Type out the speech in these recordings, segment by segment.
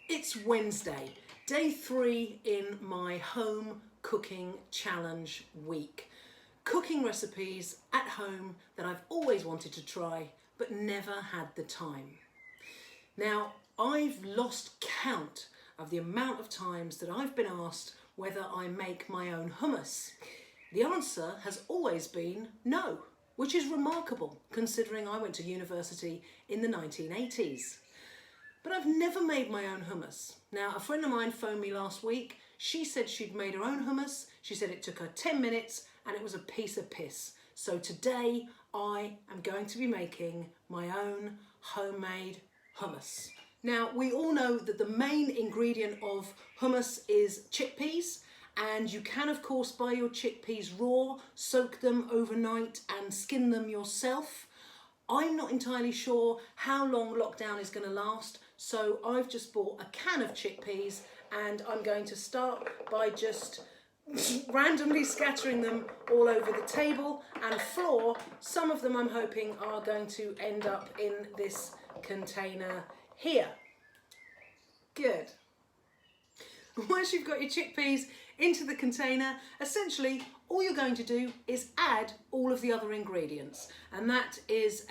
It's Wednesday, day 3 in my home cooking challenge week. Cooking recipes at home that I've always wanted to try but never had the time. Now, I've lost count of the amount of times that I've been asked whether I make my own hummus. The answer has always been no, which is remarkable considering I went to university in the 1980s. But I've never made my own hummus. Now, a friend of mine phoned me last week. She said she'd made her own hummus. She said it took her 10 minutes and it was a piece of piss. So today I am going to be making my own homemade hummus. Now, we all know that the main ingredient of hummus is chickpeas, and you can of course buy your chickpeas raw, soak them overnight and skin them yourself. I'm not entirely sure how long lockdown is going to last, so I've just bought a can of chickpeas and I'm going to start by just randomly scattering them all over the table and floor. Some of them I'm hoping are going to end up in this container here. Good. Once you've got your chickpeas into the container, essentially all you're going to do is add all of the other ingredients, and that is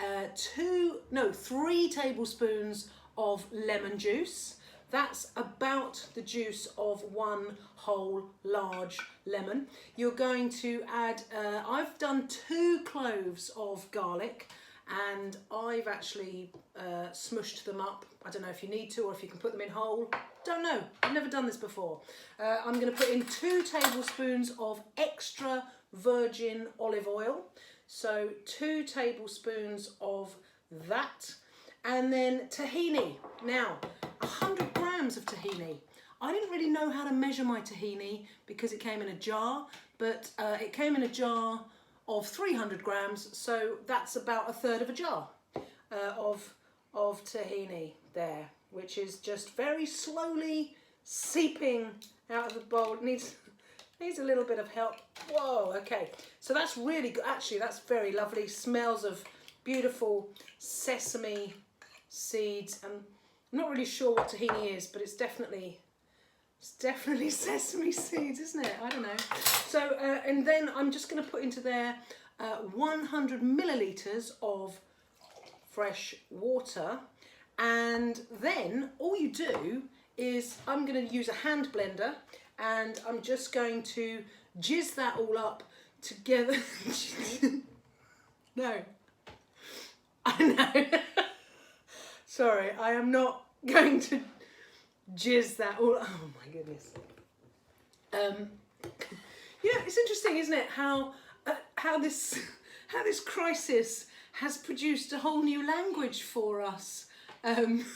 3 tablespoons of lemon juice. That's about the juice of 1 whole large lemon. You're going to add, I've done 2 cloves of garlic, and I've actually smushed them up. I don't know if you need to or if you can put them in whole. Don't know, I've never done this before. I'm going to put in 2 tablespoons of extra virgin olive oil. So 2 tablespoons of that. And then tahini. Now, 100 grams of tahini. I didn't really know how to measure my tahini because it came in a jar, but it came in a jar of 300 grams, so that's about 1/3 of a jar of tahini there, which is just very slowly seeping out of the bowl. It needs a little bit of help. Whoa, okay. So that's really good. Actually, that's very lovely. Smells of beautiful sesame seeds, and I'm not really sure what tahini is, but it's definitely sesame seeds, isn't it? I don't know. So, and then I'm just going to put into there 100 millilitres of fresh water. And then all you do is, I'm going to use a hand blender, and I'm just going to jizz that all up together. No. I know. Sorry, I am not going to jizz that all. Oh my goodness. Yeah, it's interesting, isn't it? How this crisis has produced a whole new language for us. There's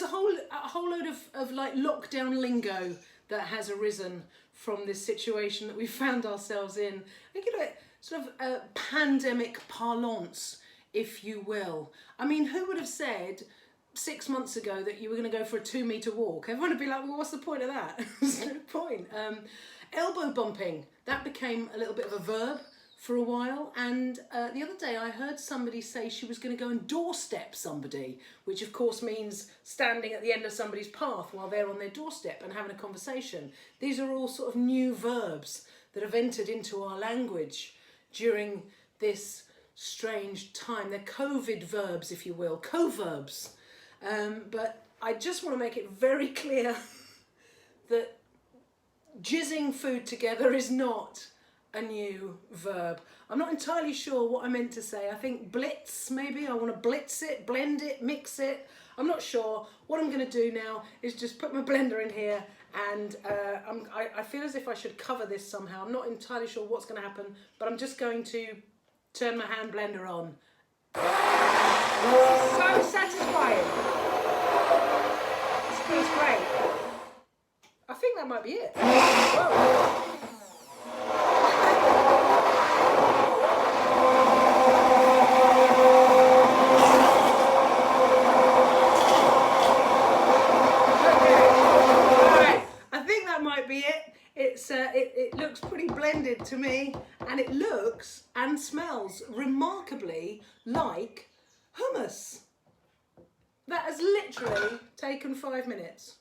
a whole load of like lockdown lingo that has arisen from this situation that we found ourselves in. I think it sort of pandemic parlance, if you will. I mean, who would have said 6 months ago that you were going to go for a 2-metre walk? Everyone would be like, well, what's the point of that? There's no point. Elbow bumping, that became a little bit of a verb for a while, and the other day I heard somebody say she was going to go and doorstep somebody, which of course means standing at the end of somebody's path while they're on their doorstep and having a conversation. These are all sort of new verbs that have entered into our language during this strange time. They're COVID verbs, if you will, co-verbs. But I just want to make it very clear that jizzing food together is not a new verb. I'm not entirely sure what I meant to say. I think blitz, maybe. I want to blitz it, blend it, mix it. I'm not sure. What I'm going to do now is just put my blender in here, and I feel as if I should cover this somehow. I'm not entirely sure what's going to happen, but I'm just going to turn my hand blender on. So satisfying. This feels great. I think that might be it. Whoa. It looks pretty blended to me, and it looks and smells remarkably like hummus. That has literally taken 5 minutes.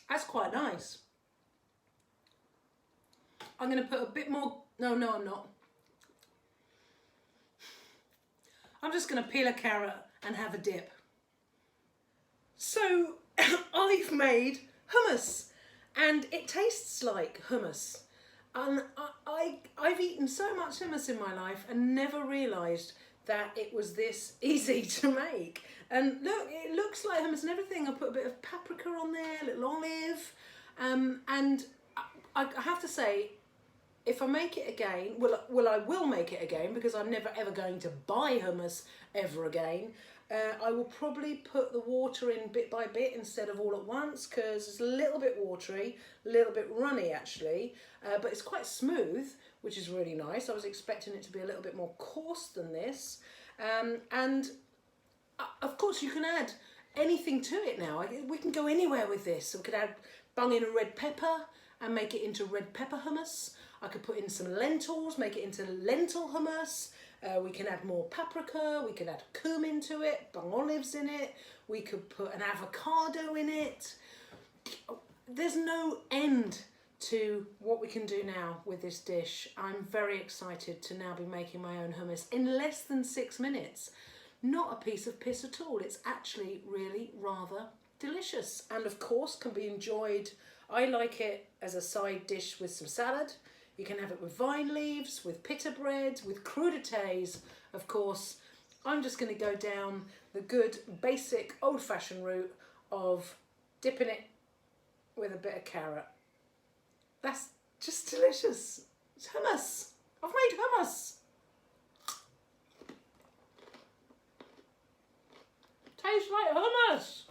That's quite nice. I'm going to put a bit more, no, I'm not. I'm just going to peel a carrot and have a dip. So I've made hummus and it tastes like hummus. And I've eaten so much hummus in my life and never realised that it was this easy to make. And look, it looks like hummus and everything. I put a bit of paprika on there, a little olive. And I have to say, if I make it again, I will make it again because I'm never ever going to buy hummus ever again. I will probably put the water in bit by bit instead of all at once because it's a little bit watery, a little bit runny actually, but it's quite smooth, which is really nice. I was expecting it to be a little bit more coarse than this. And of course you can add anything to it now. We can go anywhere with this. So we could add bung in a red pepper and make it into red pepper hummus. I could put in some lentils, make it into lentil hummus. We can add more paprika, we could add cumin to it, bung olives in it, we could put an avocado in it. There's no end to what we can do now with this dish. I'm very excited to now be making my own hummus in less than 6 minutes. Not a piece of piss at all. It's actually really rather delicious and of course can be enjoyed. I like it as a side dish with some salad. You can have it with vine leaves, with pita bread, with crudités, of course. I'm just going to go down the good, basic, old-fashioned route of dipping it with a bit of carrot. That's just delicious. It's hummus. I've made hummus. Tastes like hummus.